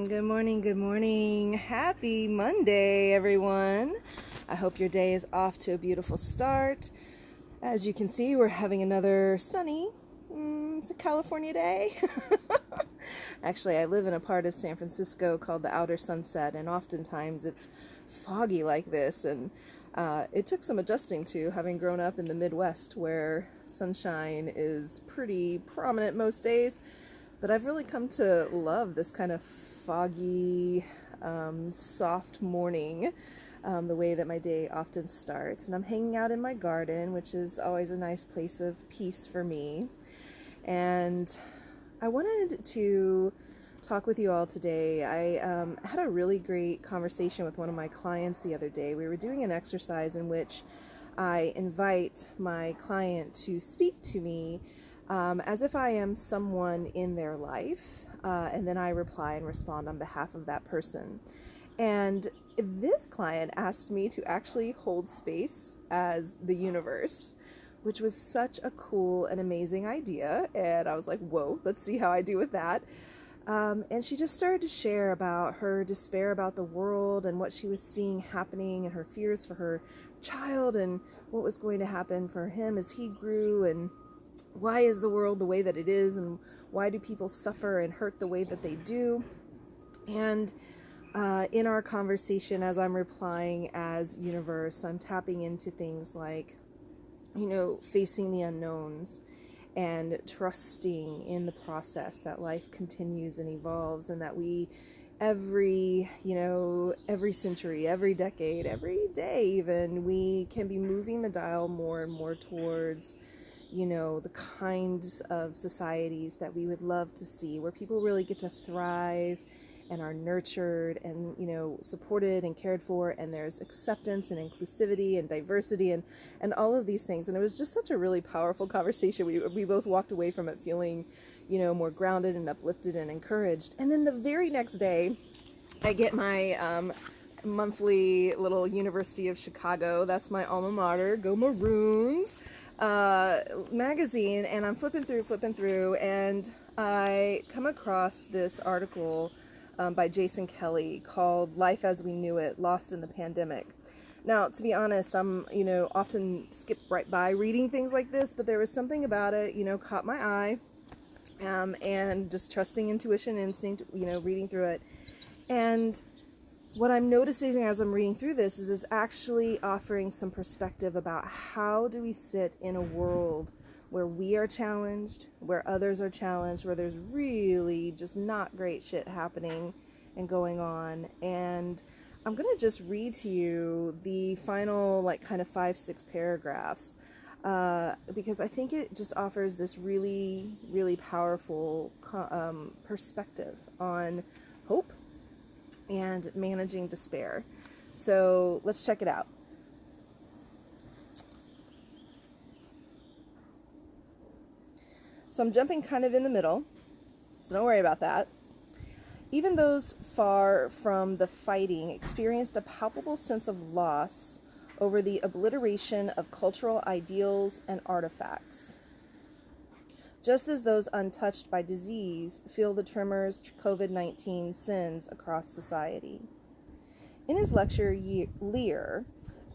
Good morning, good morning. Happy Monday, everyone. I hope your day is off to a beautiful start. As you can see, we're having another sunny, it's a California day. Actually, I live in a part of San Francisco called the Outer Sunset, and oftentimes it's foggy like this, and it took some adjusting to, having grown up in the Midwest where sunshine is pretty prominent most days. But I've really come to love this kind of foggy, soft morning, the way that my day often starts. And I'm hanging out in my garden, which is always a nice place of peace for me. And I wanted to talk with you all today. I had a really great conversation with one of my clients the other day. We were doing an exercise in which I invite my client to speak to me as if I am someone in their life, and then I reply and respond on behalf of that person. And this client asked me to actually hold space as the universe, which was such a cool and amazing idea. And I was like, whoa, let's see how I do with that. And she just started to share about her despair about the world and what she was seeing happening and her fears for her child and what was going to happen for him as he grew, and why is the world the way that it is, and why do people suffer and hurt the way that they do. And in our conversation, as I'm replying as universe, I'm tapping into things like, facing the unknowns and trusting in the process that life continues and evolves, and that we every century, every decade, every day even, we can be moving the dial more and more towards the kinds of societies that we would love to see, where people really get to thrive and are nurtured and, supported and cared for, and there's acceptance and inclusivity and diversity and all of these things. And it was just such a really powerful conversation. We both walked away from it feeling, more grounded and uplifted and encouraged. And then the very next day, I get my monthly little University of Chicago, that's my alma mater, go Maroons, magazine, and I'm flipping through, and I come across this article by Jason Kelly called "Life as We Knew It: Lost in the Pandemic." Now, to be honest, I'm often skip right by reading things like this, but there was something about it caught my eye, and just trusting intuition, instinct, reading through it. And what I'm noticing as I'm reading through this is actually offering some perspective about how do we sit in a world where we are challenged, where others are challenged, where there's really just not great shit happening and going on. And I'm going to just read to you the final, kind of 5-6 paragraphs, because I think it just offers this really, really powerful perspective on hope and managing despair. So let's check it out. So I'm jumping kind of in the middle, so don't worry about that. Even those far from the fighting experienced a palpable sense of loss over the obliteration of cultural ideals and artifacts, just as those untouched by disease feel the tremors COVID-19 sends across society. In his lecture, Lear,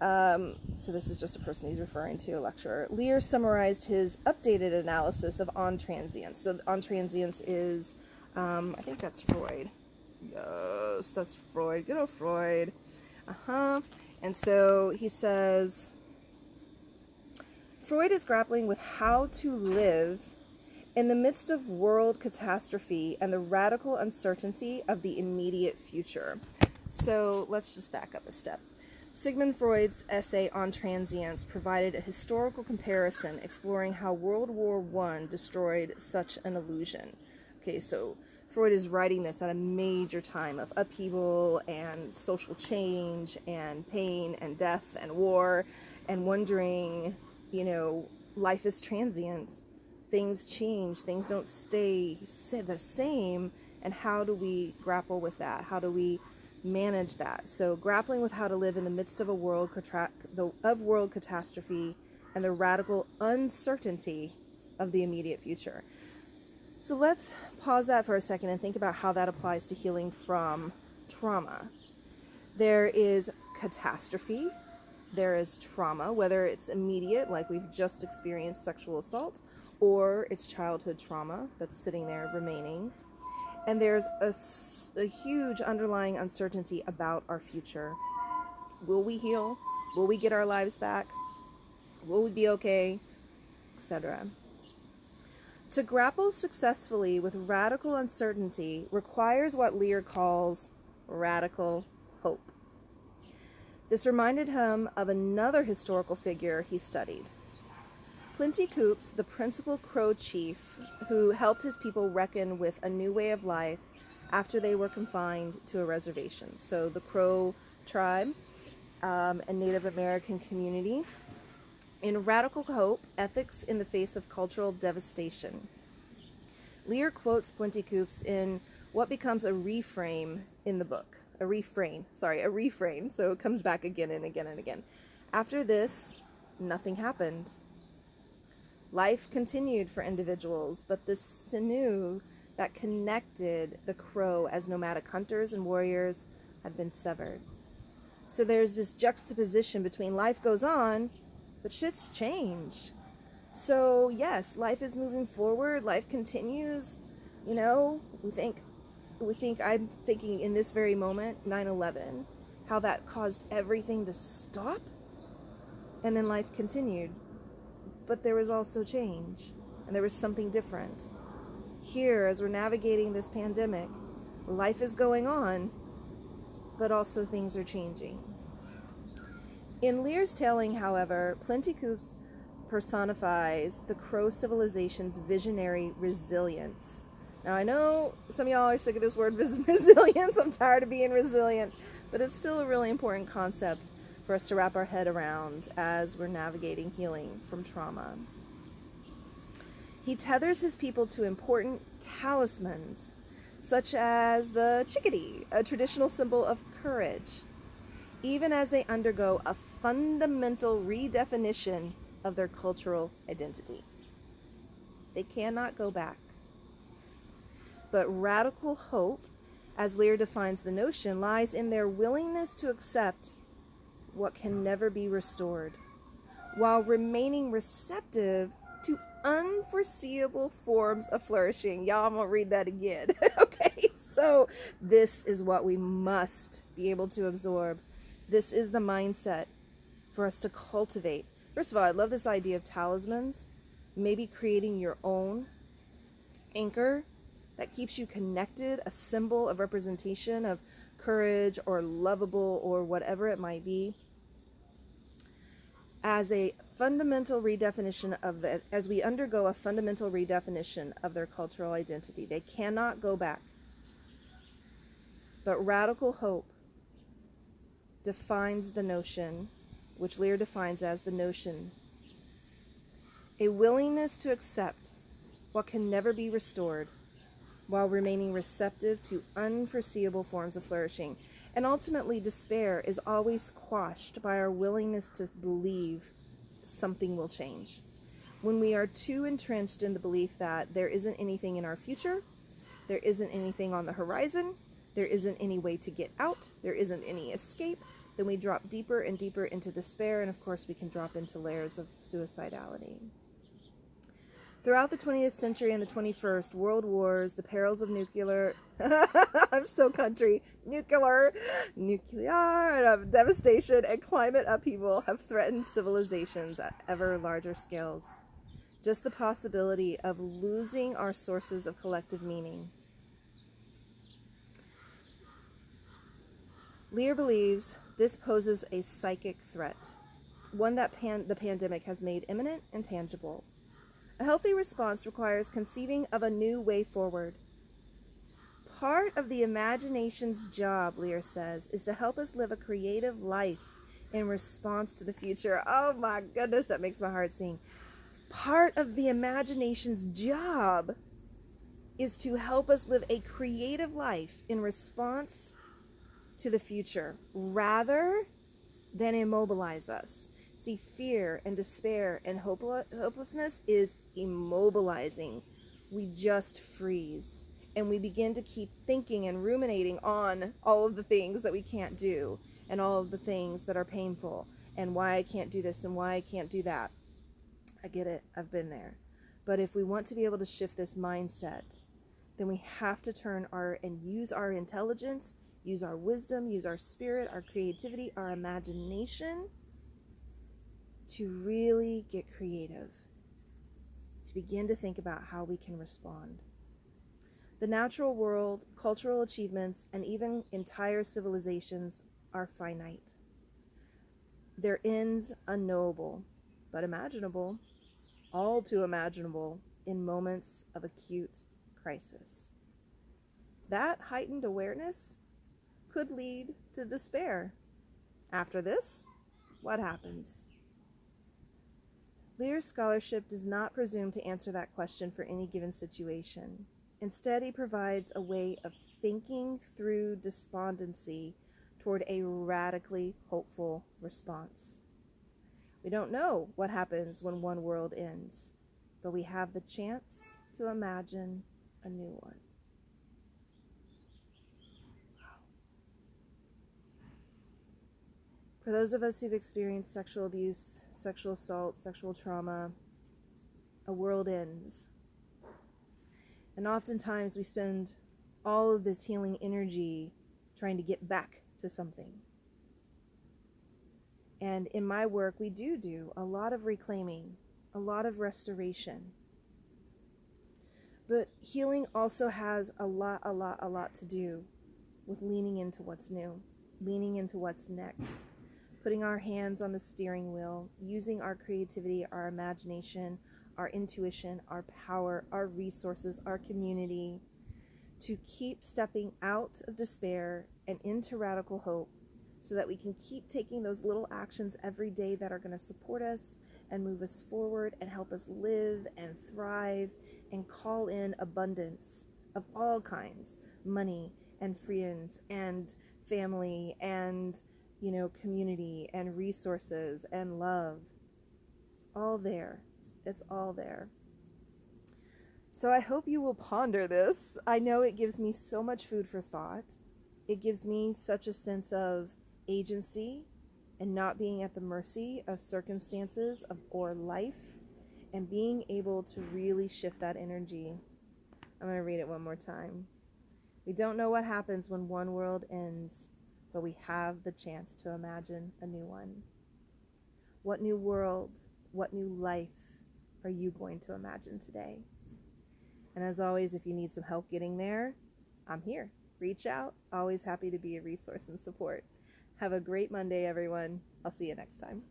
so this is just a person he's referring to, a lecturer, Lear summarized his updated analysis of on-transience. So on-transience is, I think that's Freud. Yes, that's Freud. Good old Freud. And so he says, Freud is grappling with how to live in the midst of world catastrophe and the radical uncertainty of the immediate future. So let's just back up a step. Sigmund Freud's essay on transience provided a historical comparison exploring how World War I destroyed such an illusion. Okay, so Freud is writing this at a major time of upheaval and social change and pain and death and war, and wondering, life is transient. Things change, things don't stay the same, and how do we grapple with that? How do we manage that? So grappling with how to live in the midst of a world catastrophe and the radical uncertainty of the immediate future. So let's pause that for a second and think about how that applies to healing from trauma. There is catastrophe, there is trauma, whether it's immediate, like we've just experienced sexual assault, or it's childhood trauma that's sitting there remaining. And there's a huge underlying uncertainty about our future. Will we heal? Will we get our lives back? Will we be okay? Etc. To grapple successfully with radical uncertainty requires what Lear calls radical hope. This reminded him of another historical figure he studied. Plenty Coups, the principal Crow chief who helped his people reckon with a new way of life after they were confined to a reservation. So the Crow tribe and Native American community. In Radical Hope, Ethics in the Face of Cultural Devastation, Lear quotes Plenty Coups in what becomes a reframe in the book. A refrain, so it comes back again and again and again. After this, nothing happened. Life continued for individuals, but the sinew that connected the Crow as nomadic hunters and warriors had been severed. So there's this juxtaposition between life goes on, but shit's changed. So yes, life is moving forward, life continues. You know, I'm thinking in this very moment, 9/11, how that caused everything to stop, and then life continued. But there was also change, and there was something different. Here, as we're navigating this pandemic, life is going on, but also things are changing. In Lear's telling, however, Plenty Coups personifies the Crow civilization's visionary resilience. Now, I know some of y'all are sick of this word resilience. I'm tired of being resilient, but it's still a really important concept for us to wrap our head around as we're navigating healing from trauma. He tethers his people to important talismans, such as the chickadee, a traditional symbol of courage, even as they undergo a fundamental redefinition of their cultural identity. They cannot go back. But radical hope, as Lear defines the notion, lies in their willingness to accept what can never be restored, while remaining receptive to unforeseeable forms of flourishing. Y'all, I'm gonna read that again. Okay, so this is what we must be able to absorb. This is the mindset for us to cultivate. First of all, I love this idea of talismans, maybe creating your own anchor that keeps you connected, a symbol of representation of courage or lovable or whatever it might be, as a fundamental redefinition of as we undergo a fundamental redefinition of their cultural identity. They cannot go back. But radical hope defines the notion, which Lear defines as the notion, a willingness to accept what can never be restored while remaining receptive to unforeseeable forms of flourishing. And ultimately, despair is always quashed by our willingness to believe something will change. When we are too entrenched in the belief that there isn't anything in our future, there isn't anything on the horizon, there isn't any way to get out, there isn't any escape, then we drop deeper and deeper into despair, and of course we can drop into layers of suicidality. Throughout the 20th century and the 21st, world wars, the perils of nuclear, I'm so country, nuclear devastation, and climate upheaval have threatened civilizations at ever larger scales. Just the possibility of losing our sources of collective meaning. Lear believes this poses a psychic threat, one that the pandemic has made imminent and tangible. A healthy response requires conceiving of a new way forward. Part of the imagination's job, Lear says, is to help us live a creative life in response to the future. Oh my goodness, that makes my heart sing. Part of the imagination's job is to help us live a creative life in response to the future, rather than immobilize us. See, fear and despair and hopelessness is immobilizing. we just freeze. And we begin to keep thinking and ruminating on all of the things that we can't do and all of the things that are painful and why I can't do this and why I can't do that. I get it. I've been there. But if we want to be able to shift this mindset, then we have to turn and use our intelligence, use our wisdom, use our spirit, our creativity, our imagination to really get creative, to begin to think about how we can respond. The natural world, cultural achievements, and even entire civilizations are finite. Their ends unknowable, but imaginable, all too imaginable in moments of acute crisis. That heightened awareness could lead to despair. After this, what happens? Lear's scholarship does not presume to answer that question for any given situation. Instead, he provides a way of thinking through despondency toward a radically hopeful response. We don't know what happens when one world ends, but we have the chance to imagine a new one. For those of us who've experienced sexual abuse, sexual assault, sexual trauma, a world ends. And oftentimes we spend all of this healing energy trying to get back to something. And in my work, we do a lot of reclaiming, a lot of restoration. But healing also has a lot to do with leaning into what's new, leaning into what's next, putting our hands on the steering wheel, using our creativity, our imagination, our intuition, our power, our resources, our community, to keep stepping out of despair and into radical hope so that we can keep taking those little actions every day that are going to support us and move us forward and help us live and thrive and call in abundance of all kinds, money and friends and family and, community and resources and love. All there. It's all there. So I hope you will ponder this. I know it gives me so much food for thought. It gives me such a sense of agency and not being at the mercy of circumstances or life, and being able to really shift that energy. I'm going to read it one more time. We don't know what happens when one world ends, but we have the chance to imagine a new one. What new world, what new life are you going to imagine today? And as always, if you need some help getting there, I'm here. Reach out. Always happy to be a resource and support. Have a great Monday, everyone. I'll see you next time.